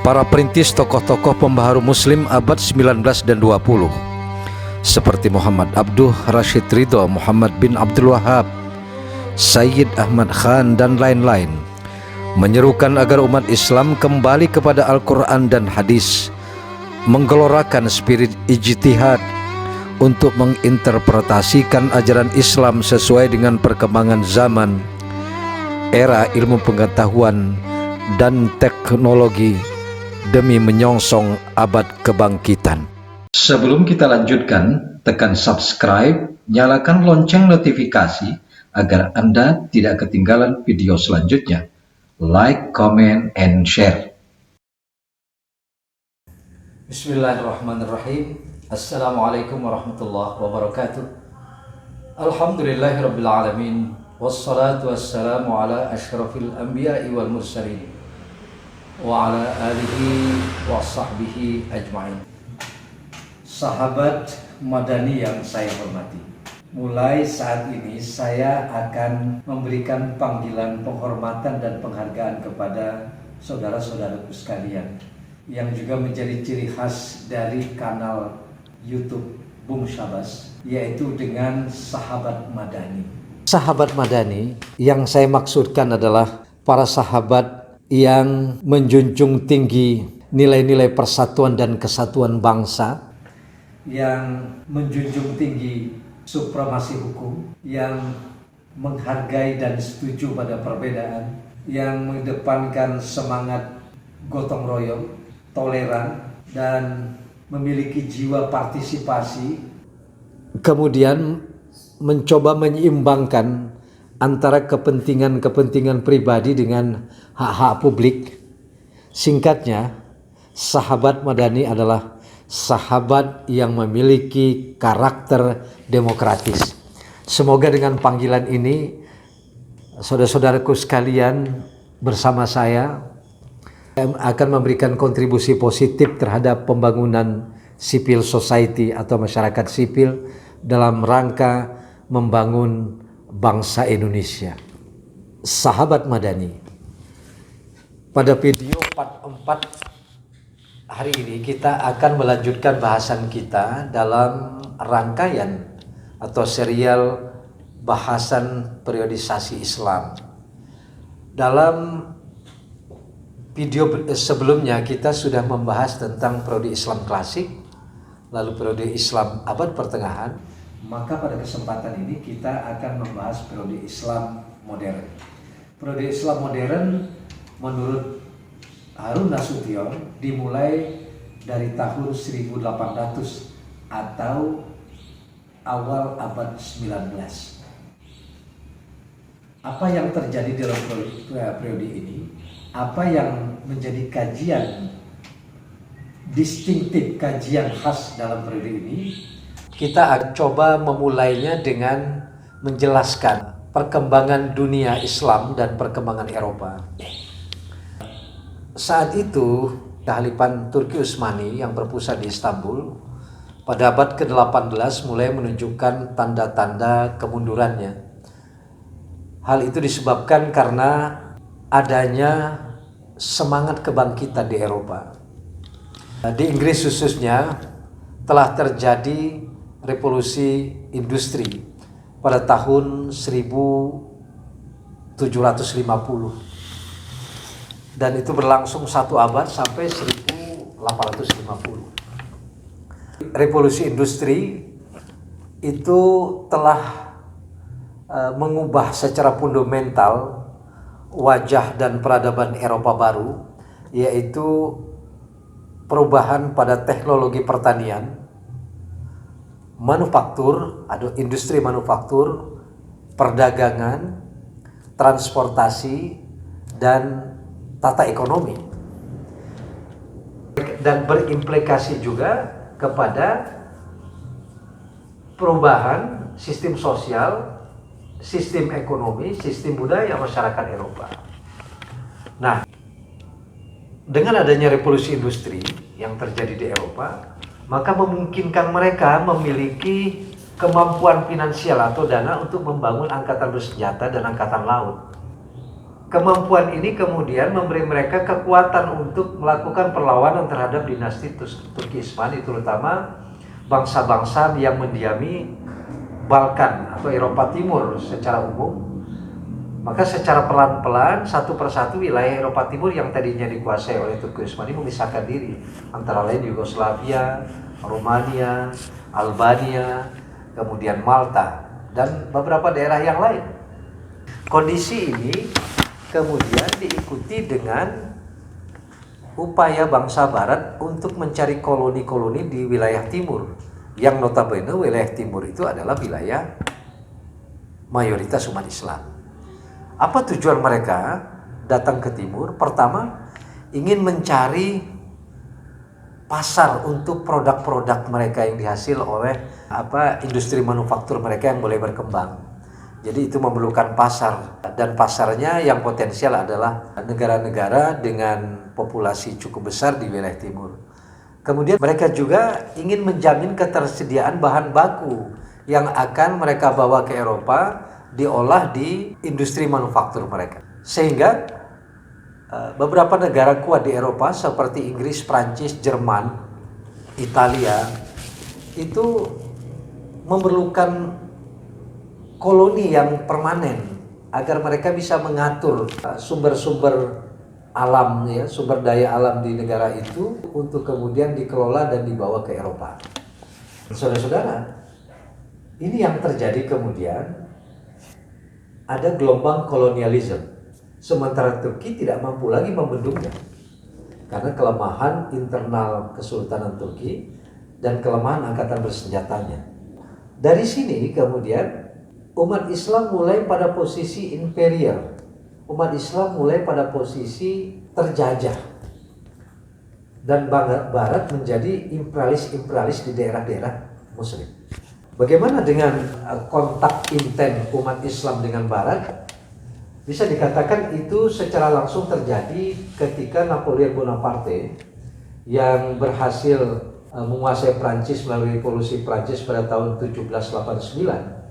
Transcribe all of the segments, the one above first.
para perintis tokoh-tokoh pembaharu Muslim abad 19 dan 20 seperti Muhammad Abduh, Rashid Ridho, Muhammad bin Abdul Wahab, Sayyid Ahmad Khan dan lain-lain menyerukan agar umat Islam kembali kepada Al-Quran dan hadis, menggelorakan spirit ijtihad untuk menginterpretasikan ajaran Islam sesuai dengan perkembangan zaman, era ilmu pengetahuan dan teknologi demi menyongsong abad kebangkitan. Sebelum kita lanjutkan, tekan subscribe, nyalakan lonceng notifikasi agar Anda tidak ketinggalan video selanjutnya. Like, comment, and share. Bismillahirrahmanirrahim. Assalamualaikum warahmatullahi wabarakatuh. Alhamdulillahirabbil alamin. Wassalatu wassalamu ala asyrafil anbiya'i wal mursalin wa ala alihi wa sahbihi ajma'in. Sahabat Madani yang saya hormati, mulai saat ini saya akan memberikan panggilan penghormatan dan penghargaan kepada saudara-saudaraku sekalian yang juga menjadi ciri khas dari kanal YouTube Bung Syabas, yaitu dengan Sahabat Madani. Sahabat Madani yang saya maksudkan adalah para sahabat yang menjunjung tinggi nilai-nilai persatuan dan kesatuan bangsa, yang menjunjung tinggi supremasi hukum, yang menghargai dan setuju pada perbedaan, yang mengedepankan semangat gotong royong, toleran, dan memiliki jiwa partisipasi, kemudian mencoba menyeimbangkan antara kepentingan-kepentingan pribadi dengan hak-hak publik. Singkatnya, sahabat Madani adalah sahabat yang memiliki karakter demokratis. Semoga dengan panggilan ini, saudara-saudaraku sekalian, bersama saya akan memberikan kontribusi positif terhadap pembangunan civil society atau masyarakat sipil dalam rangka membangun bangsa Indonesia. Sahabat Madani, pada video part 4 hari ini kita akan melanjutkan bahasan kita dalam rangkaian atau serial bahasan periodisasi Islam. Dalam video sebelumnya kita sudah membahas tentang periode Islam klasik, lalu periode Islam abad pertengahan. Maka pada kesempatan ini kita akan membahas periode Islam modern. Periode Islam modern menurut Harun Nasution dimulai dari tahun 1800 atau awal abad 19. Apa yang terjadi dalam periode ini? Apa yang menjadi kajian distintif, kajian khas dalam periode ini? Kita akan coba memulainya dengan menjelaskan perkembangan dunia Islam dan perkembangan Eropa. Saat itu, Kekhalifahan Turki Utsmani yang berpusat di Istanbul pada abad ke-18 mulai menunjukkan tanda-tanda kemundurannya. Hal itu disebabkan karena adanya semangat kebangkitan di Eropa. Di Inggris khususnya telah terjadi revolusi industri pada tahun 1750 dan itu berlangsung satu abad sampai 1850. Revolusi industri itu telah mengubah secara fundamental wajah dan peradaban Eropa baru, yaitu perubahan pada teknologi pertanian, manufaktur atau industri manufaktur, perdagangan, transportasi, dan tata ekonomi, dan berimplikasi juga kepada perubahan sistem sosial, sistem ekonomi, sistem budaya masyarakat Eropa. Nah, dengan adanya revolusi industri yang terjadi di Eropa, maka memungkinkan mereka memiliki kemampuan finansial atau dana untuk membangun angkatan bersenjata dan angkatan laut. Kemampuan ini kemudian memberi mereka kekuatan untuk melakukan perlawanan terhadap dinasti Turki Utsmani, terutama bangsa-bangsa yang mendiami Balkan atau Eropa Timur secara umum. Maka secara pelan-pelan satu persatu wilayah Eropa Timur yang tadinya dikuasai oleh Turki Utsmani memisahkan diri, antara lain Yugoslavia, Rumania, Albania, kemudian Malta, dan beberapa daerah yang lain. Kondisi ini kemudian diikuti dengan upaya bangsa Barat untuk mencari koloni-koloni di wilayah timur, yang notabene wilayah timur itu adalah wilayah mayoritas umat Islam. Apa tujuan mereka datang ke timur? Pertama, ingin mencari pasar untuk produk-produk mereka yang dihasil oleh industri manufaktur mereka yang boleh berkembang. Jadi itu memerlukan pasar, dan pasarnya yang potensial adalah negara-negara dengan populasi cukup besar di wilayah timur. Kemudian mereka juga ingin menjamin ketersediaan bahan baku yang akan mereka bawa ke Eropa, diolah di industri manufaktur mereka. Sehingga beberapa negara kuat di Eropa seperti Inggris, Prancis, Jerman, Italia itu memerlukan koloni yang permanen agar mereka bisa mengatur sumber-sumber alam, ya, sumber daya alam di negara itu untuk kemudian dikelola dan dibawa ke Eropa. Saudara-saudara, ini yang terjadi kemudian ada gelombang kolonialisme, sementara Turki tidak mampu lagi membendungnya karena kelemahan internal Kesultanan Turki dan kelemahan angkatan bersenjatanya. Dari sini kemudian umat Islam mulai pada posisi inferior. Umat Islam mulai pada posisi terjajah. Dan Barat menjadi imperialis di daerah-daerah Muslim. Bagaimana dengan kontak intens umat Islam dengan Barat? Bisa dikatakan itu secara langsung terjadi ketika Napoleon Bonaparte yang berhasil menguasai Prancis melalui revolusi Prancis pada tahun 1789.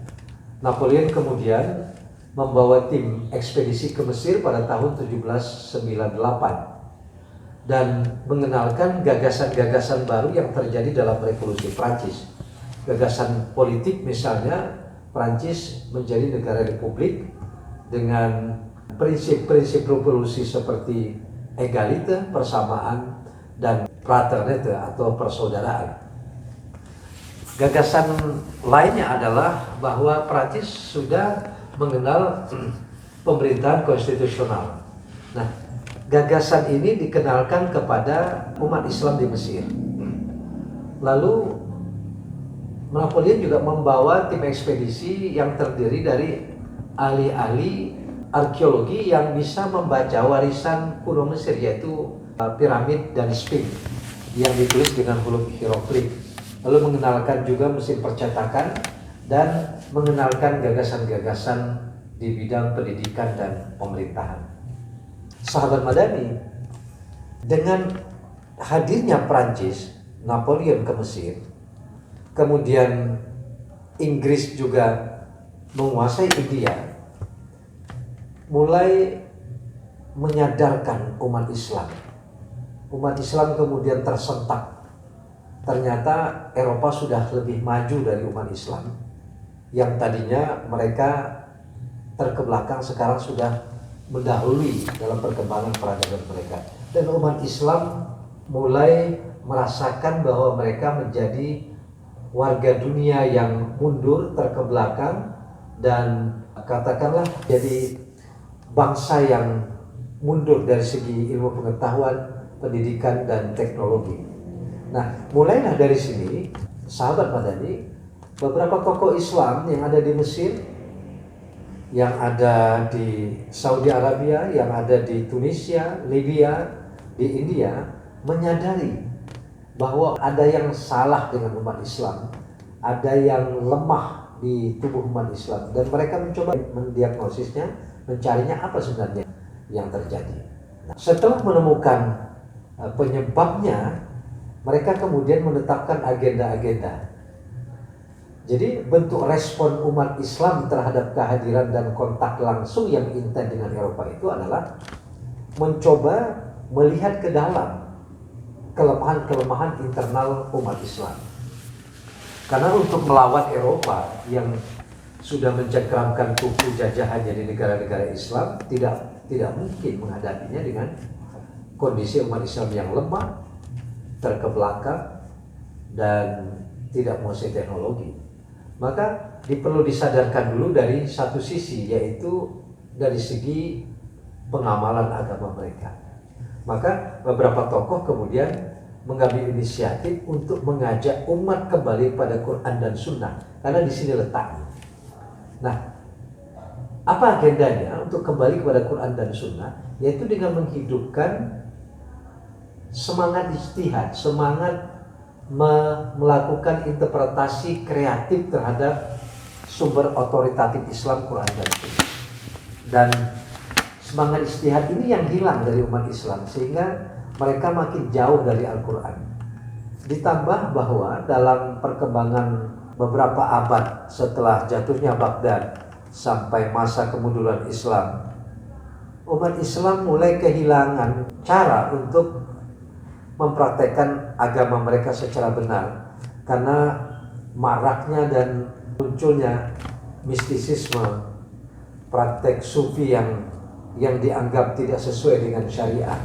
Napoleon kemudian membawa tim ekspedisi ke Mesir pada tahun 1798 dan mengenalkan gagasan-gagasan baru yang terjadi dalam revolusi Prancis. Gagasan politik misalnya, Prancis menjadi negara republik dengan prinsip-prinsip revolusi seperti egalite, persamaan, dan fraternité atau persaudaraan. Gagasan lainnya adalah bahwa Prancis sudah mengenal pemerintahan konstitusional. Nah, gagasan ini dikenalkan kepada umat Islam di Mesir. Lalu Napoleon juga membawa tim ekspedisi yang terdiri dari ahli-ahli arkeologi yang bisa membaca warisan kuno Mesir, yaitu piramid dan Sphinx yang ditulis dengan huruf hieroglif. Lalu mengenalkan juga mesin percetakan dan mengenalkan gagasan-gagasan di bidang pendidikan dan pemerintahan. Sahabat Madani, dengan hadirnya Prancis, Napoleon ke Mesir, kemudian Inggris juga menguasai India, mulai menyadarkan umat Islam. Umat Islam kemudian tersentak. Ternyata Eropa sudah lebih maju dari umat Islam. Yang tadinya mereka terkebelakang, sekarang sudah mendahului dalam perkembangan peradaban mereka. Dan umat Islam mulai merasakan bahwa mereka menjadi warga dunia yang mundur, terkebelakang, dan katakanlah jadi bangsa yang mundur dari segi ilmu pengetahuan, pendidikan, dan teknologi. Nah, mulailah dari sini, sahabat Madani, beberapa tokoh Islam yang ada di Mesir, yang ada di Saudi Arabia, yang ada di Tunisia, Libya, di India, menyadari bahwa ada yang salah dengan umat Islam, ada yang lemah di tubuh umat Islam, dan mereka mencoba mendiagnosisnya, mencarinya apa sebenarnya yang terjadi. Nah, setelah menemukan penyebabnya, mereka kemudian menetapkan agenda-agenda. Jadi bentuk respon umat Islam terhadap kehadiran dan kontak langsung yang intens dengan Eropa itu adalah mencoba melihat ke dalam kelemahan-kelemahan internal umat Islam. Karena untuk melawan Eropa yang sudah mencengkeramkan kuku jajahannya di negara-negara Islam, tidak mungkin menghadapinya dengan kondisi umat Islam yang lemah, terkebelakang, dan tidak menguasai teknologi. Maka perlu disadarkan dulu dari satu sisi, yaitu dari segi pengamalan agama mereka. Maka beberapa tokoh kemudian mengambil inisiatif untuk mengajak umat kembali pada Quran dan Sunnah, karena di sini letaknya. Nah, apa agendanya untuk kembali kepada Quran dan Sunnah? Yaitu dengan menghidupkan semangat ijtihad, semangat melakukan interpretasi kreatif terhadap sumber otoritatif Islam, Quran dan Sunnah. Dan semangat ijtihad ini yang hilang dari umat Islam, sehingga mereka makin jauh dari Al-Quran. Ditambah bahwa dalam perkembangan beberapa abad setelah jatuhnya Baghdad sampai masa kemunduran Islam, umat Islam mulai kehilangan cara untuk mempraktekkan agama mereka secara benar, karena maraknya dan munculnya mistisisme, praktek sufi yang dianggap tidak sesuai dengan syariat,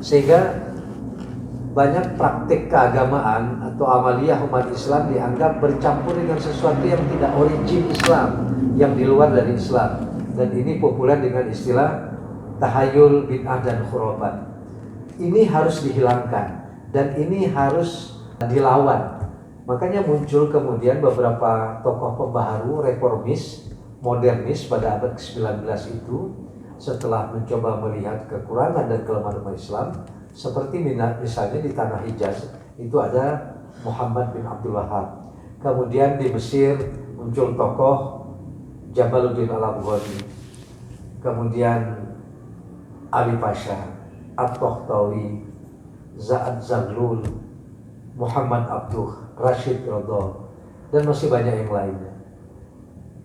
sehingga banyak praktik keagamaan atau amaliyah umat Islam dianggap bercampur dengan sesuatu yang tidak origin Islam, yang di luar dari Islam. Dan ini populer dengan istilah tahayul, bid'ah, dan khurafat. Ini harus dihilangkan dan ini harus dilawan. Makanya muncul kemudian beberapa tokoh pembaharu, reformis, modernis pada abad ke-19 itu, setelah mencoba melihat kekurangan dan kelemahan umat Islam. Seperti misalnya di tanah Hijaz itu ada Muhammad bin Abdul Wahab. Kemudian di Mesir muncul tokoh Jamaluddin Al-Afghani. Kemudian Ali Pasha, At-Tohtawi, Za'ad Zaglul, Muhammad Abduh, Rashid Ridho, dan masih banyak yang lainnya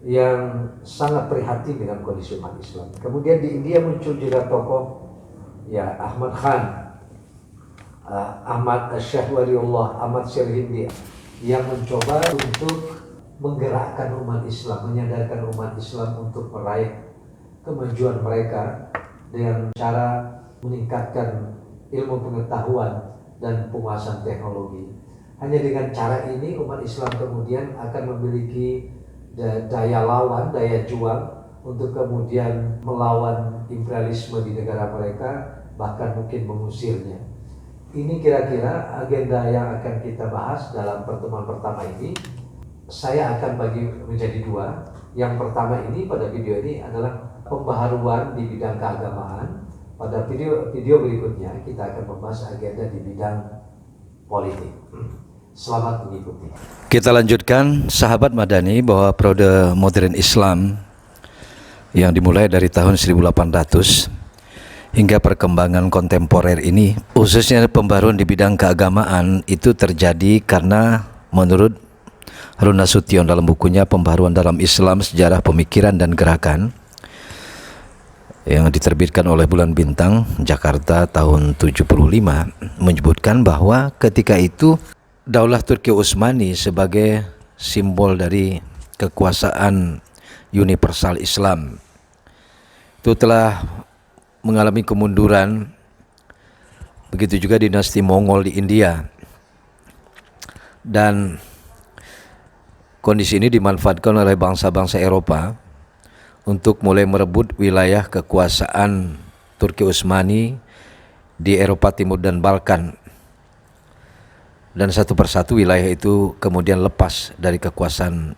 yang sangat prihatin dengan kondisi umat Islam. Kemudian di India muncul juga tokoh Ahmad Khan, Ahmad Syekh Waliullah, Ahmad Sirhindi, yang mencoba untuk menggerakkan umat Islam, menyadarkan umat Islam untuk meraih kemajuan mereka dengan cara meningkatkan ilmu pengetahuan dan penguasaan teknologi. Hanya dengan cara ini umat Islam kemudian akan memiliki daya lawan, daya juang untuk kemudian melawan imperialisme di negara mereka, bahkan mungkin mengusirnya. Ini kira-kira agenda yang akan kita bahas dalam pertemuan pertama ini. Saya akan bagi menjadi dua. Yang pertama ini, pada video ini adalah pembaharuan di bidang keagamaan. Pada video berikutnya kita akan membahas agenda di bidang politik. Selamat mengikuti. Kita lanjutkan sahabat Madani bahwa periode modern Islam yang dimulai dari tahun 1800 hingga perkembangan kontemporer ini, khususnya pembaruan di bidang keagamaan, itu terjadi karena menurut Harun Nasution dalam bukunya Pembaharuan dalam Islam, Sejarah Pemikiran dan Gerakan yang diterbitkan oleh Bulan Bintang, Jakarta tahun 75, menyebutkan bahwa ketika itu Daulah Turki Utsmani sebagai simbol dari kekuasaan universal Islam itu telah mengalami kemunduran. Begitu juga dinasti Mongol di India, dan kondisi ini dimanfaatkan oleh bangsa-bangsa Eropa untuk mulai merebut wilayah kekuasaan Turki Utsmani di Eropa Timur dan Balkan. Dan satu persatu wilayah itu kemudian lepas dari kekuasaan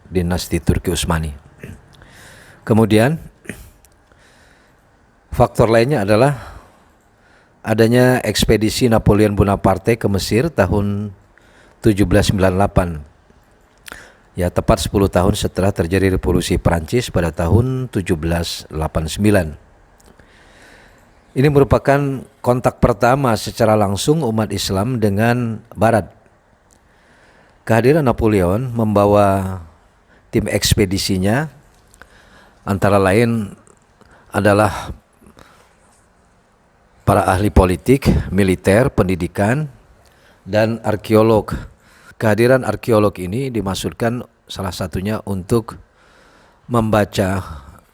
dinasti Turki Utsmani. Kemudian faktor lainnya adalah adanya ekspedisi Napoleon Bonaparte ke Mesir tahun 1798. Ya, tepat 10 tahun setelah terjadi revolusi Prancis pada tahun 1789. Ini merupakan kontak pertama secara langsung umat Islam dengan Barat. Kehadiran Napoleon membawa tim ekspedisinya antara lain adalah para ahli politik, militer, pendidikan, dan arkeolog. Kehadiran arkeolog ini dimaksudkan salah satunya untuk membaca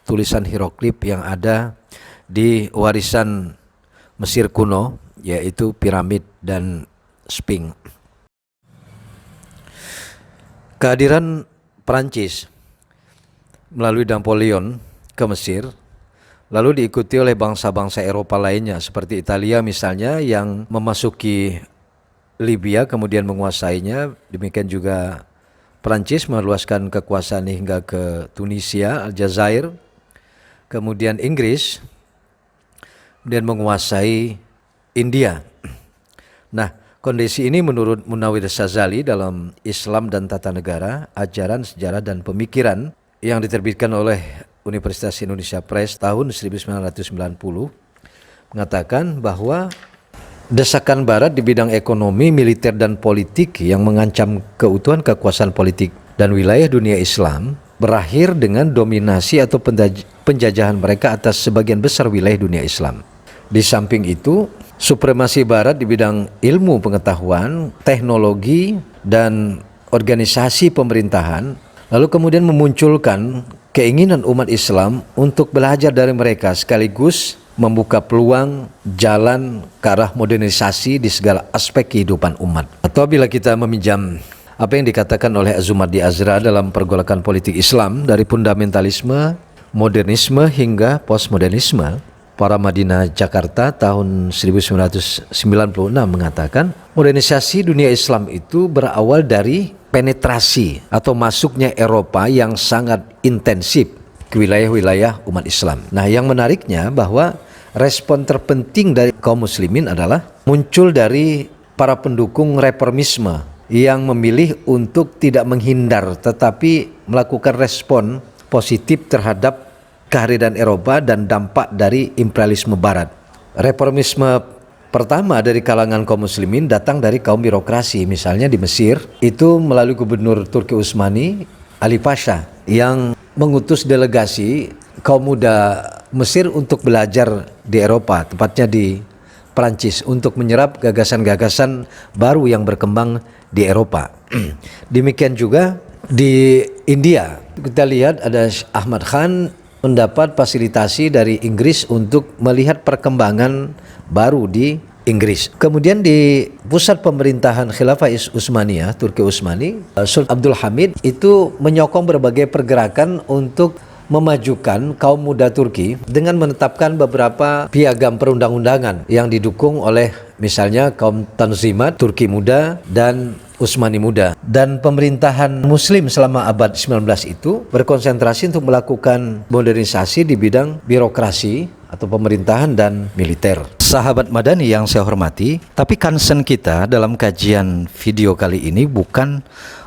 tulisan hieroglif yang ada di warisan Mesir kuno, yaitu piramid dan Sphinx. Kehadiran Perancis melalui Napoleon ke Mesir lalu diikuti oleh bangsa-bangsa Eropa lainnya seperti Italia misalnya yang memasuki Libya kemudian menguasainya. Demikian juga Perancis meluaskan kekuasaan hingga ke Tunisia, Aljazair. Kemudian Inggris kemudian menguasai India. Nah, kondisi ini menurut Munawir Sazali dalam Islam dan Tata Negara, Ajaran, Sejarah, dan Pemikiran yang diterbitkan oleh Universitas Indonesia Press tahun 1990 mengatakan bahwa desakan Barat di bidang ekonomi, militer, dan politik yang mengancam keutuhan kekuasaan politik dan wilayah dunia Islam berakhir dengan dominasi atau penjajahan mereka atas sebagian besar wilayah dunia Islam. Di samping itu, supremasi Barat di bidang ilmu pengetahuan, teknologi, dan organisasi pemerintahan lalu kemudian memunculkan keinginan umat Islam untuk belajar dari mereka sekaligus membuka peluang jalan ke arah modernisasi di segala aspek kehidupan umat. Atau bila kita meminjam apa yang dikatakan oleh Azumardi Azra dalam pergolakan politik Islam dari fundamentalisme, modernisme hingga postmodernisme, Para Madinah Jakarta tahun 1996 mengatakan modernisasi dunia Islam itu berawal dari penetrasi atau masuknya Eropa yang sangat intensif ke wilayah-wilayah umat Islam. Nah, yang menariknya bahwa respon terpenting dari kaum muslimin adalah muncul dari para pendukung reformisme yang memilih untuk tidak menghindar tetapi melakukan respon positif terhadap kehadiran Eropa dan dampak dari imperialisme Barat. Reformisme pertama dari kalangan kaum muslimin datang dari kaum birokrasi. Misalnya di Mesir itu melalui gubernur Turki Utsmani Ali Pasha yang mengutus delegasi kaum muda Mesir untuk belajar di Eropa, tepatnya di Perancis, untuk menyerap gagasan-gagasan baru yang berkembang di Eropa. Demikian juga di India. Kita lihat ada Ahmad Khan mendapat fasilitasi dari Inggris untuk melihat perkembangan baru di Inggris. Kemudian di pusat pemerintahan Khilafah Utsmaniyah, Turki Utsmani, Sultan Abdul Hamid itu menyokong berbagai pergerakan untuk memajukan kaum muda Turki dengan menetapkan beberapa piagam perundang-undangan yang didukung oleh misalnya kaum Tanzimat, Turki Muda, dan Utsmani Muda. Dan pemerintahan Muslim selama abad 19 itu berkonsentrasi untuk melakukan modernisasi di bidang birokrasi atau pemerintahan dan militer. Sahabat Madani yang saya hormati, tapi concern kita dalam kajian video kali ini bukan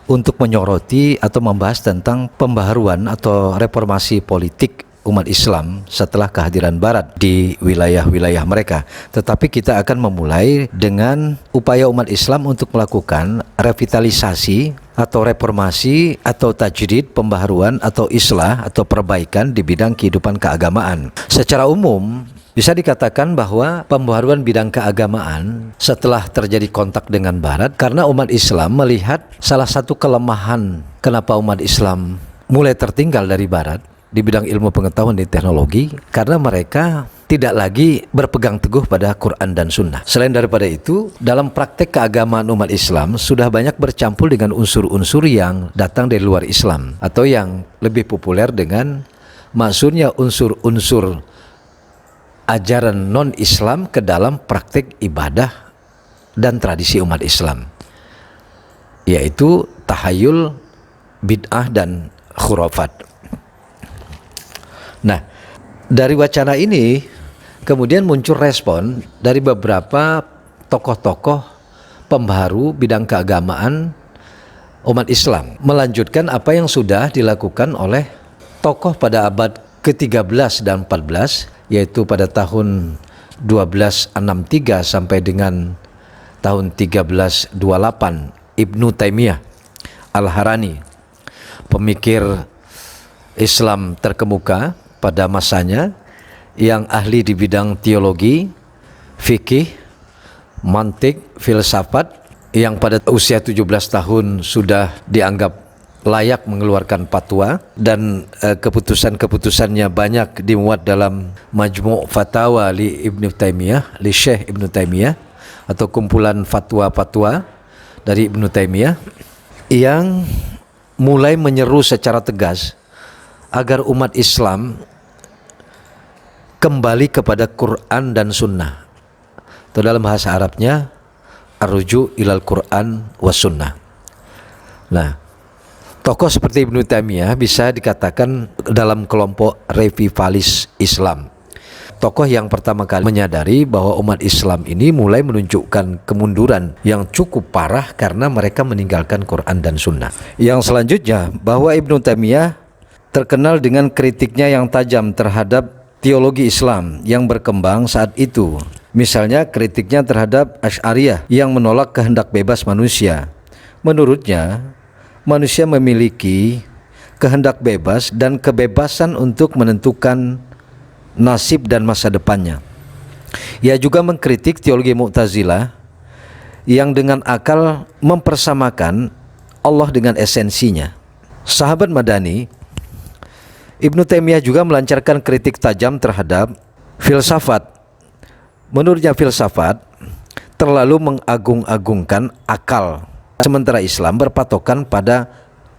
untuk menyoroti atau membahas tentang pembaharuan atau reformasi politik umat Islam setelah kehadiran Barat di wilayah-wilayah mereka. Tetapi kita akan memulai dengan upaya umat Islam untuk melakukan revitalisasi atau reformasi atau tajdid, pembaharuan atau islah atau perbaikan di bidang kehidupan keagamaan. Secara umum bisa dikatakan bahwa pembaharuan bidang keagamaan setelah terjadi kontak dengan Barat karena umat Islam melihat salah satu kelemahan kenapa umat Islam mulai tertinggal dari Barat di bidang ilmu pengetahuan dan teknologi karena mereka tidak lagi berpegang teguh pada Quran dan Sunnah. Selain daripada itu, dalam praktek keagamaan umat Islam sudah banyak bercampur dengan unsur-unsur yang datang dari luar Islam atau yang lebih populer dengan maksudnya unsur-unsur ajaran non-Islam ke dalam praktek ibadah dan tradisi umat Islam, yaitu tahayul, bid'ah, dan khurafat. Nah, dari wacana ini kemudian muncul respon dari beberapa tokoh-tokoh pembaharu bidang keagamaan umat Islam, melanjutkan apa yang sudah dilakukan oleh tokoh pada abad ke-13 dan 14, yaitu pada tahun 1263 sampai dengan tahun 1328 Ibnu Taimiyah Al-Harani, pemikir Islam terkemuka pada masanya yang ahli di bidang teologi, fikih, mantik, filsafat, yang pada usia 17 tahun sudah dianggap layak mengeluarkan fatwa, dan keputusan-keputusannya banyak dimuat dalam Majmu' Fatawa li Ibnu Taimiyah, li Syekh Ibnu Taimiyah, atau kumpulan fatwa-fatwa dari Ibnu Taimiyah, yang mulai menyeru secara tegas agar umat Islam kembali kepada Quran dan Sunnah, atau dalam bahasa Arabnya arruju ilal Quran was Sunnah. Nah, tokoh seperti Ibnu Taimiyah bisa dikatakan dalam kelompok revivalis Islam. Tokoh yang pertama kali menyadari bahwa umat Islam ini mulai menunjukkan kemunduran yang cukup parah karena mereka meninggalkan Quran dan Sunnah. Yang selanjutnya, bahwa Ibnu Taimiyah terkenal dengan kritiknya yang tajam terhadap teologi Islam yang berkembang saat itu. Misalnya kritiknya terhadap Asy'ariyah yang menolak kehendak bebas manusia. Menurutnya, manusia memiliki kehendak bebas dan kebebasan untuk menentukan nasib dan masa depannya. Ia juga mengkritik teologi Mu'tazilah yang dengan akal mempersamakan Allah dengan esensinya. Sahabat Madani, Ibnu Taimiyah juga melancarkan kritik tajam terhadap filsafat. Menurutnya filsafat terlalu mengagung-agungkan akal, sementara Islam berpatokan pada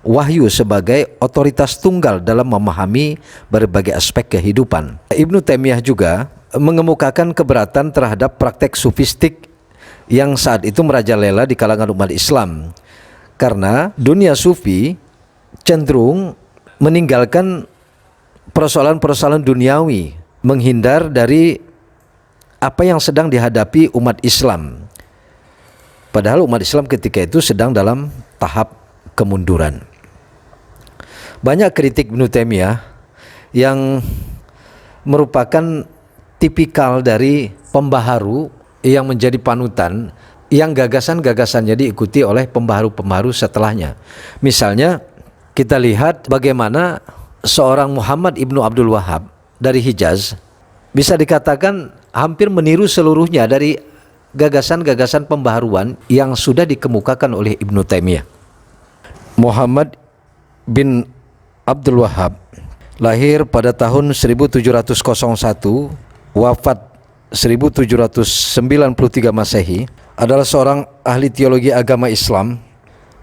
wahyu sebagai otoritas tunggal dalam memahami berbagai aspek kehidupan. Ibnu Taimiyah juga mengemukakan keberatan terhadap praktek sufistik yang saat itu merajalela di kalangan umat Islam, karena dunia sufi cenderung meninggalkan persoalan-persoalan duniawi, menghindar dari apa yang sedang dihadapi umat Islam. Padahal umat Islam ketika itu sedang dalam tahap kemunduran. Banyak kritik Ibnu Taimiyah yang merupakan tipikal dari pembaharu yang menjadi panutan, yang gagasan-gagasannya diikuti oleh pembaharu-pembaharu setelahnya. Misalnya kita lihat bagaimana seorang Muhammad ibnu Abdul Wahhab dari Hijaz bisa dikatakan hampir meniru seluruhnya dari gagasan-gagasan pembaharuan yang sudah dikemukakan oleh Ibnu Taimiyah. Muhammad bin Abdul Wahhab lahir pada tahun 1701, wafat 1793 Masehi, adalah seorang ahli teologi agama Islam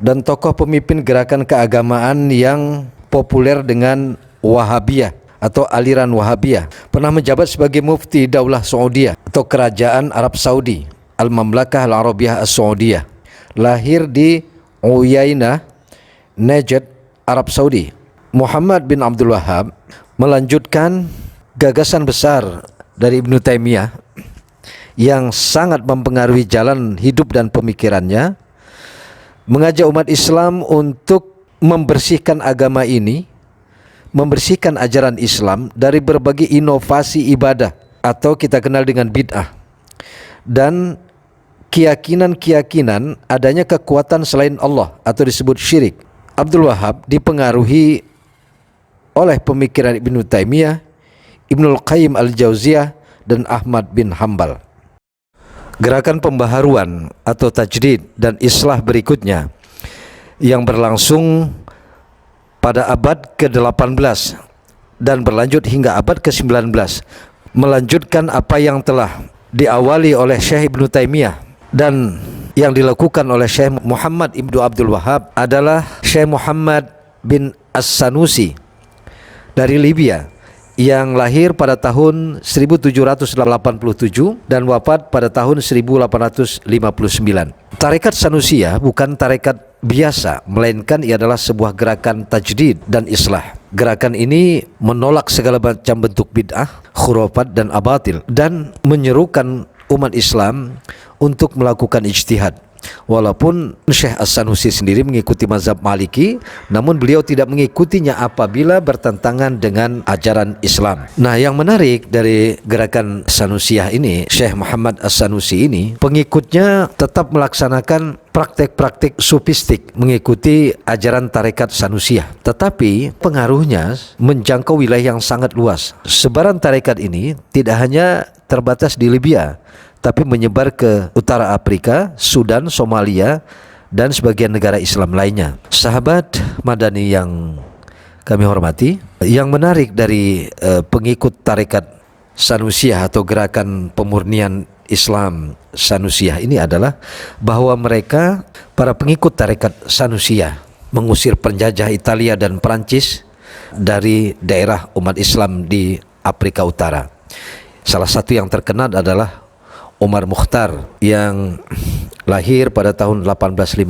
dan tokoh pemimpin gerakan keagamaan yang populer dengan Wahabiyah atau aliran Wahabiyah. Pernah menjabat sebagai mufti Daulah Saudiyah atau Kerajaan Arab Saudi, Al-Mamlakah Al-Arabiyah As-Saudiyah. Lahir di Uyainah, Najd, Arab Saudi. Muhammad bin Abdul Wahhab melanjutkan gagasan besar dari Ibnu Taimiyah yang sangat mempengaruhi jalan hidup dan pemikirannya, mengajak umat Islam untuk membersihkan agama ini, membersihkan ajaran Islam dari berbagai inovasi ibadah atau kita kenal dengan bid'ah, dan keyakinan-keyakinan adanya kekuatan selain Allah atau disebut syirik. Abdul Wahhab dipengaruhi oleh pemikiran Ibnu Taimiyah, Ibnul Qayyim Al-Jauziyah, dan Ahmad bin Hambal. Gerakan pembaharuan atau tajdid dan islah berikutnya yang berlangsung pada abad ke-18 dan berlanjut hingga abad ke-19 melanjutkan apa yang telah diawali oleh Syekh Ibnu Taimiyah dan yang dilakukan oleh Syekh Muhammad ibnu Abdul Wahhab adalah Syekh Muhammad bin As-Sanusi dari Libya yang lahir pada tahun 1787 dan wafat pada tahun 1859. Tarekat Sanusiyah bukan tarekat biasa, melainkan ia adalah sebuah gerakan tajdid dan islah. Gerakan ini menolak segala macam bentuk bid'ah, khurafat dan abatil, dan menyerukan umat Islam untuk melakukan ijtihad. Walaupun Syekh As-Sanusi sendiri mengikuti mazhab Maliki, namun beliau tidak mengikutinya apabila bertentangan dengan ajaran Islam. Nah, yang menarik dari gerakan Sanusiyah ini, Syekh Muhammad As-Sanusi ini, pengikutnya tetap melaksanakan praktek-praktek sufistik mengikuti ajaran tarekat Sanusiyah, tetapi pengaruhnya menjangkau wilayah yang sangat luas. Sebaran tarekat ini tidak hanya terbatas di Libya, tapi menyebar ke utara Afrika, Sudan, Somalia, dan sebagian negara Islam lainnya. Sahabat Madani yang kami hormati, yang menarik dari pengikut tarekat Sanusiyah atau gerakan pemurnian Islam Sanusiyah ini adalah bahwa mereka, para pengikut tarekat Sanusiyah, mengusir penjajah Italia dan Perancis dari daerah umat Islam di Afrika Utara. Salah satu yang terkenal adalah Umar Mukhtar yang lahir pada tahun 1857,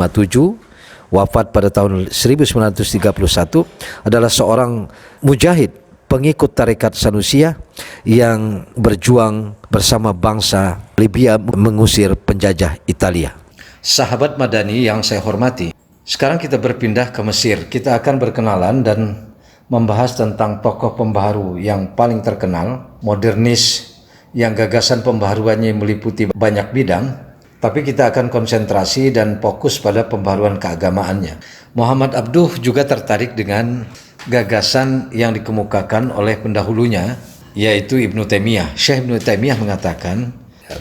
wafat pada tahun 1931, adalah seorang mujahid pengikut tarekat Sanusiyah yang berjuang bersama bangsa Libya mengusir penjajah Italia. Sahabat Madani yang saya hormati, sekarang kita berpindah ke Mesir. Kita akan berkenalan dan membahas tentang tokoh pembaharu yang paling terkenal, modernis, yang gagasan pembaharuannya meliputi banyak bidang, tapi kita akan konsentrasi dan fokus pada pembaharuan keagamaannya. Muhammad Abduh juga tertarik dengan gagasan yang dikemukakan oleh pendahulunya, yaitu Ibnu Taimiyah. Syekh Ibnu Taimiyah mengatakan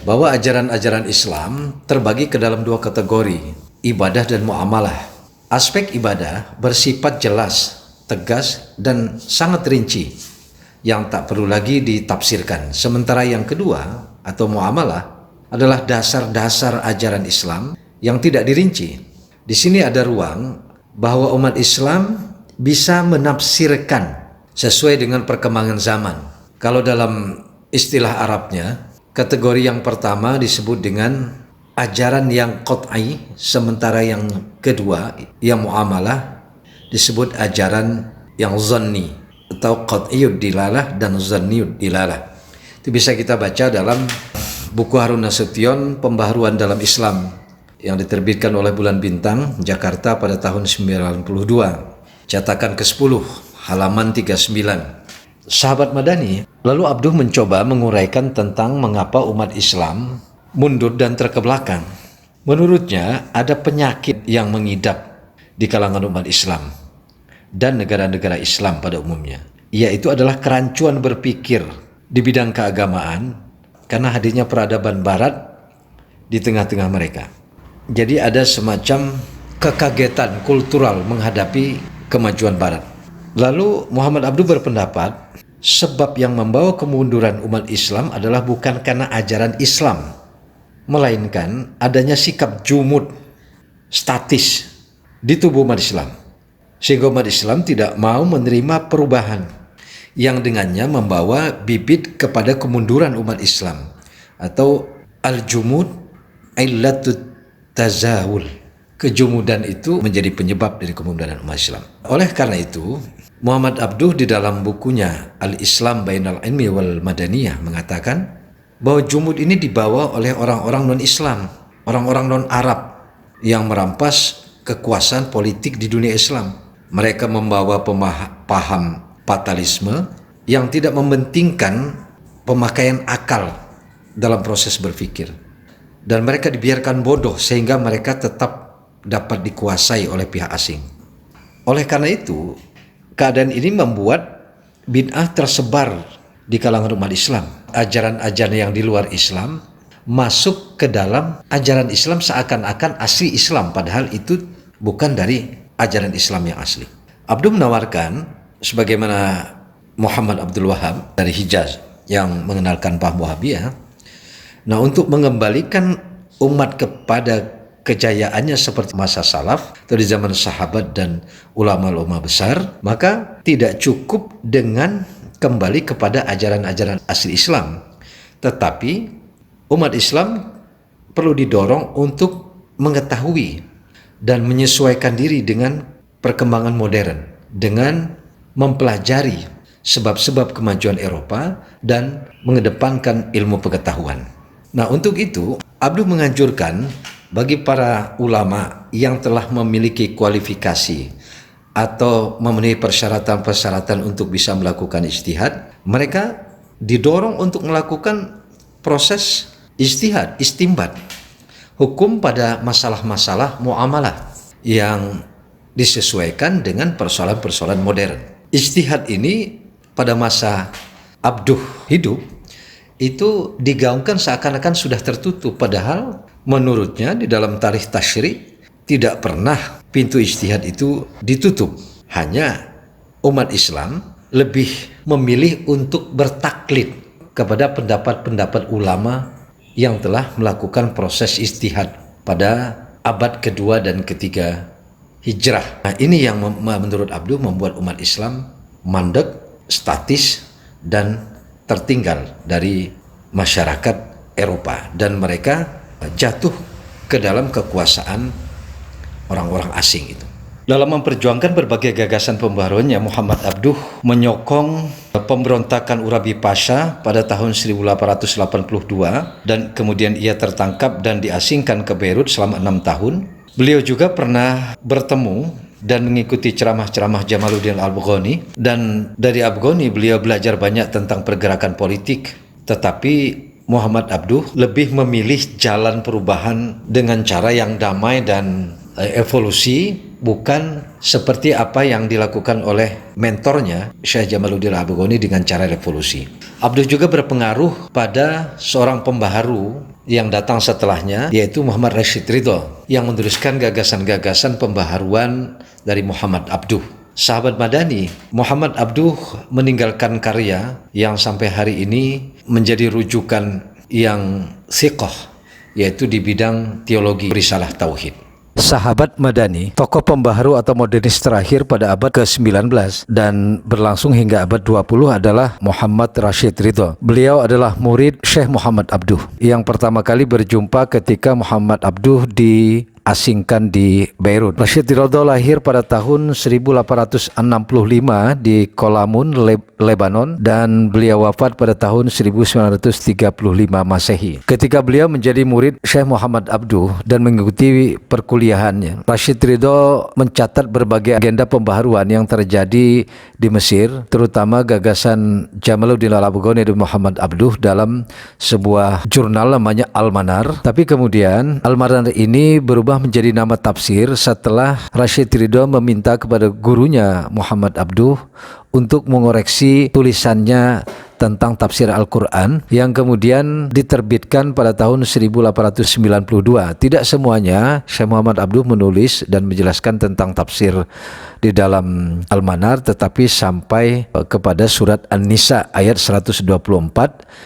bahwa ajaran-ajaran Islam terbagi ke dalam dua kategori, ibadah dan muamalah. Aspek ibadah bersifat jelas, tegas, dan sangat rinci, yang tak perlu lagi ditafsirkan. Sementara yang kedua atau muamalah adalah dasar-dasar ajaran Islam yang tidak dirinci. Di sini ada ruang bahwa umat Islam bisa menafsirkan sesuai dengan perkembangan zaman. Kalau dalam istilah Arabnya, kategori yang pertama disebut dengan ajaran yang qat'i, sementara yang kedua yang muamalah disebut ajaran yang zanni atau qat'iyud dilalah dan zanniyud dilalah. Itu bisa kita baca dalam buku Harun Nasution, Pembaharuan dalam Islam, yang diterbitkan oleh Bulan Bintang, Jakarta pada tahun 92, cetakan ke-10, halaman 39. Sahabat Madani, lalu Abduh mencoba menguraikan tentang mengapa umat Islam mundur dan terkebelakang. Menurutnya ada penyakit yang mengidap di kalangan umat Islam dan negara-negara Islam pada umumnya, yaitu adalah kerancuan berpikir di bidang keagamaan karena hadirnya peradaban Barat di tengah-tengah mereka. Jadi ada semacam kekagetan kultural menghadapi kemajuan Barat. Lalu Muhammad Abduh berpendapat sebab yang membawa kemunduran umat Islam adalah bukan karena ajaran Islam, melainkan adanya sikap jumud, statis di tubuh umat Islam, sehingga umat Islam tidak mau menerima perubahan yang dengannya membawa bibit kepada kemunduran umat Islam, atau al-jumud illatut tazawul. Kejumudan itu menjadi penyebab dari kemunduran umat Islam. Oleh karena itu, Muhammad Abduh di dalam bukunya Al-Islam Bainal Ilmi wal Madaniyah mengatakan bahwa jumud ini dibawa oleh orang-orang non-Islam, orang-orang non-Arab yang merampas kekuasaan politik di dunia Islam. Mereka membawa paham fatalisme yang tidak mementingkan pemakaian akal dalam proses berpikir. Dan mereka dibiarkan bodoh sehingga mereka tetap dapat dikuasai oleh pihak asing. Oleh karena itu, keadaan ini membuat bid'ah tersebar di kalangan umat Islam. Ajaran-ajaran yang di luar Islam masuk ke dalam ajaran Islam seakan-akan asli Islam, padahal itu bukan dari ajaran Islam yang asli. Abduh menawarkan, sebagaimana Muhammad Abdul Wahab dari Hijaz yang mengenalkan paham Wahabiyah, nah untuk mengembalikan umat kepada kejayaannya seperti masa salaf atau di zaman sahabat dan ulama-ulama besar, maka tidak cukup dengan kembali kepada ajaran-ajaran asli Islam, tetapi umat Islam perlu didorong untuk mengetahui dan menyesuaikan diri dengan perkembangan modern, dengan mempelajari sebab-sebab kemajuan Eropa dan mengedepankan ilmu pengetahuan. Nah, untuk itu Abduh menganjurkan bagi para ulama yang telah memiliki kualifikasi atau memenuhi persyaratan-persyaratan untuk bisa melakukan ijtihad, mereka didorong untuk melakukan proses ijtihad, istinbat hukum pada masalah-masalah muamalah yang disesuaikan dengan persoalan-persoalan modern. Ijtihad ini pada masa Abduh hidup itu digaungkan seakan-akan sudah tertutup, padahal menurutnya di dalam tarikh tasyri' tidak pernah pintu ijtihad itu ditutup. Hanya umat Islam lebih memilih untuk bertaklid kepada pendapat-pendapat ulama yang telah melakukan proses ijtihad pada abad kedua dan ketiga Hijrah. Nah, ini yang menurut Abduh membuat umat Islam mandek, statis, dan tertinggal dari masyarakat Eropa, dan mereka jatuh ke dalam kekuasaan orang-orang asing itu. Dalam memperjuangkan berbagai gagasan pembaharuannya, Muhammad Abduh menyokong pemberontakan Urabi Pasha pada tahun 1882 dan kemudian ia tertangkap dan diasingkan ke Beirut selama 6 tahun. Beliau juga pernah bertemu dan mengikuti ceramah-ceramah Jamaluddin Al-Afghani, dan dari Afghani beliau belajar banyak tentang pergerakan politik. Tetapi Muhammad Abduh lebih memilih jalan perubahan dengan cara yang damai dan evolusi, bukan seperti apa yang dilakukan oleh mentornya Syekh Jamaluddin Al-Afghani dengan cara revolusi. Abduh juga berpengaruh pada seorang pembaharu yang datang setelahnya, yaitu Muhammad Rashid Ridho, yang meneruskan gagasan-gagasan pembaharuan dari Muhammad Abduh. Sahabat Madani, Muhammad Abduh meninggalkan karya yang sampai hari ini menjadi rujukan yang thiqah, yaitu di bidang teologi risalah tauhid. Sahabat Madani, tokoh pembaharu atau modernis terakhir pada abad ke-19 dan berlangsung hingga abad 20 adalah Muhammad Rashid Ridho. Beliau adalah murid Syekh Muhammad Abduh yang pertama kali berjumpa ketika Muhammad Abduh diasingkan di Beirut. Rashid Ridho lahir pada tahun 1865 di Kolamun, Lebanon, dan beliau wafat pada tahun 1935 Masehi. Ketika beliau menjadi murid Syekh Muhammad Abduh dan mengikuti perkuliahannya, Rashid Ridho mencatat berbagai agenda pembaharuan yang terjadi di Mesir, terutama gagasan Jamaluddin Al-Afghani dan Muhammad Abduh dalam sebuah jurnal namanya Al-Manar. Tapi kemudian Al-Manar ini berubah menjadi nama tafsir setelah Rashid Ridho meminta kepada gurunya Muhammad Abduh untuk mengoreksi tulisannya tentang tafsir Al-Quran yang kemudian diterbitkan pada tahun 1892. Tidak semuanya Syekh Muhammad Abduh menulis dan menjelaskan tentang tafsir di dalam Al-Manar, tetapi sampai kepada surat An-Nisa ayat 124,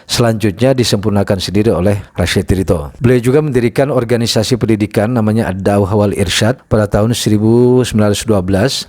selanjutnya disempurnakan sendiri oleh Rashid Ridho. Beliau juga mendirikan organisasi pendidikan namanya Ad-Da'wah wal Irsyad pada tahun 1912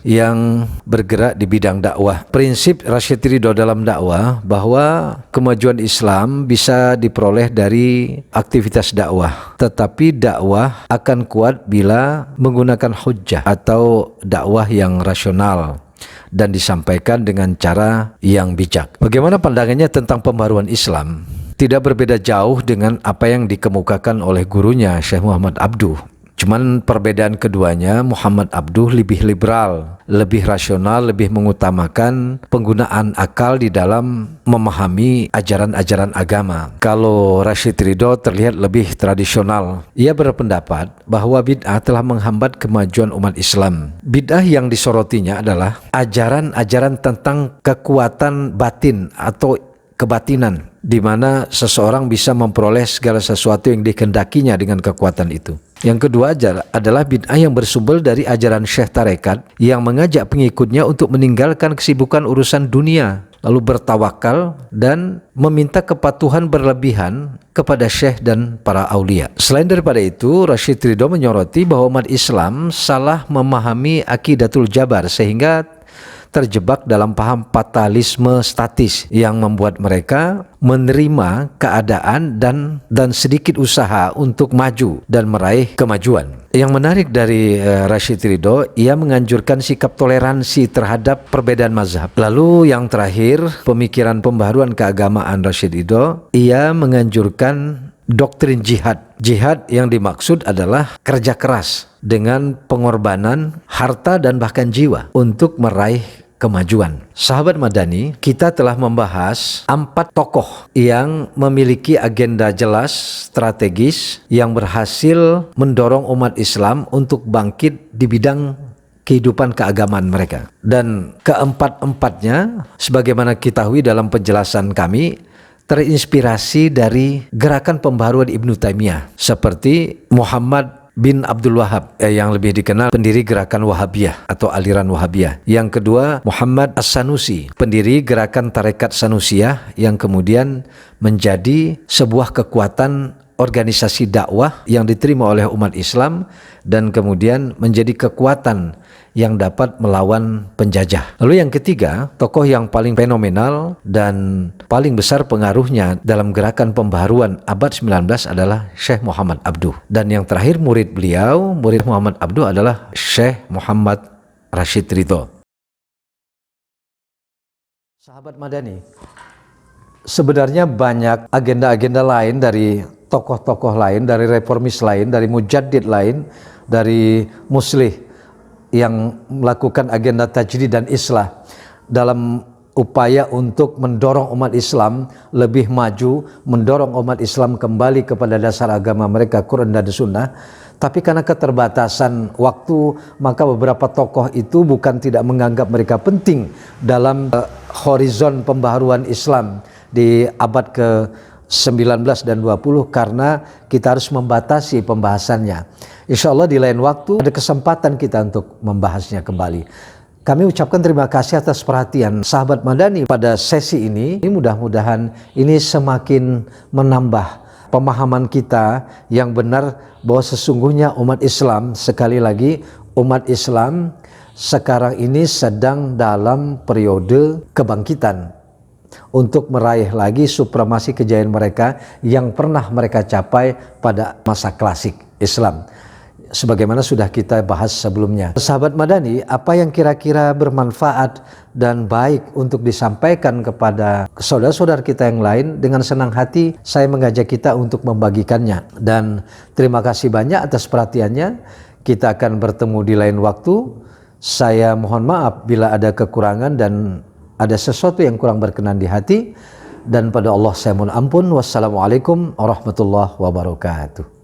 yang bergerak di bidang dakwah. Prinsip Rashid Ridho dalam dakwah bahwa kemajuan Islam bisa diperoleh dari aktivitas dakwah, tetapi dakwah akan kuat bila menggunakan hujjah atau dakwah yang rasional dan disampaikan dengan cara yang bijak. Bagaimana pandangannya tentang pembaruan Islam? Tidak berbeda jauh dengan apa yang dikemukakan oleh gurunya Syekh Muhammad Abduh. Cuman perbedaan keduanya, Muhammad Abduh lebih liberal, lebih rasional, lebih mengutamakan penggunaan akal di dalam memahami ajaran-ajaran agama. Kalau Rashid Ridho terlihat lebih tradisional. Ia berpendapat bahwa bid'ah telah menghambat kemajuan umat Islam. Bid'ah yang disorotinya adalah ajaran-ajaran tentang kekuatan batin atau kebatinan, di mana seseorang bisa memperoleh segala sesuatu yang dikehendakinya dengan kekuatan itu. Yang kedua adalah bid'ah yang bersumber dari ajaran syekh tarekat yang mengajak pengikutnya untuk meninggalkan kesibukan urusan dunia, lalu bertawakal dan meminta kepatuhan berlebihan kepada syekh dan para aulia. Selain daripada itu, Rashid Ridho menyoroti bahwa umat Islam salah memahami akidatul jabar sehingga terjebak dalam paham fatalisme statis yang membuat mereka menerima keadaan dan sedikit usaha untuk maju dan meraih kemajuan. Yang menarik dari Rashid Ridho, ia menganjurkan sikap toleransi terhadap perbedaan mazhab. Lalu yang terakhir, pemikiran pembaharuan keagamaan Rashid Ridho, ia menganjurkan doktrin jihad. Jihad yang dimaksud adalah kerja keras dengan pengorbanan harta dan bahkan jiwa untuk meraih kemajuan. Sahabat Madani, kita telah membahas 4 tokoh yang memiliki agenda jelas, strategis, yang berhasil mendorong umat Islam untuk bangkit di bidang kehidupan keagamaan mereka. Dan keempat-empatnya, sebagaimana kita ketahui dalam penjelasan kami, terinspirasi dari gerakan pembaharuan Ibnu Taimiyah, seperti Muhammad bin Abdul Wahab yang lebih dikenal pendiri gerakan Wahabiyah atau aliran Wahabiyah. Yang kedua, Muhammad As-Sanusi, pendiri gerakan Tarekat Sanusiyah yang kemudian menjadi sebuah kekuatan organisasi dakwah yang diterima oleh umat Islam dan kemudian menjadi kekuatan yang dapat melawan penjajah. Lalu yang ketiga, tokoh yang paling fenomenal dan paling besar pengaruhnya dalam gerakan pembaharuan abad 19 adalah Syekh Muhammad Abduh. Dan yang terakhir murid beliau, murid Muhammad Abduh adalah Syekh Muhammad Rashid Ridho. Sahabat Madani, sebenarnya banyak agenda-agenda lain dari tokoh-tokoh lain, dari reformis lain, dari mujaddid lain, dari muslih yang melakukan agenda tajdid dan islah dalam upaya untuk mendorong umat Islam lebih maju, mendorong umat Islam kembali kepada dasar agama mereka, Quran dan Sunnah. Tapi karena keterbatasan waktu, maka beberapa tokoh itu bukan tidak menganggap mereka penting dalam horizon pembaharuan Islam di abad ke-19 dan 20 karena kita harus membatasi pembahasannya. Insya Allah di lain waktu ada kesempatan kita untuk membahasnya kembali. Kami ucapkan terima kasih atas perhatian sahabat Madani pada sesi ini. Mudah-mudahan ini semakin menambah pemahaman kita yang benar bahwa sesungguhnya umat Islam, sekali lagi umat Islam sekarang ini sedang dalam periode kebangkitan untuk meraih lagi supremasi kejayaan mereka yang pernah mereka capai pada masa klasik Islam. Sebagaimana sudah kita bahas sebelumnya. Sahabat Madani, apa yang kira-kira bermanfaat dan baik untuk disampaikan kepada saudara-saudara kita yang lain, dengan senang hati saya mengajak kita untuk membagikannya. Dan terima kasih banyak atas perhatiannya. Kita akan bertemu di lain waktu. Saya mohon maaf bila ada kekurangan dan ada sesuatu yang kurang berkenan di hati. Dan pada Allah saya mohon ampun. Wassalamualaikum warahmatullahi wabarakatuh.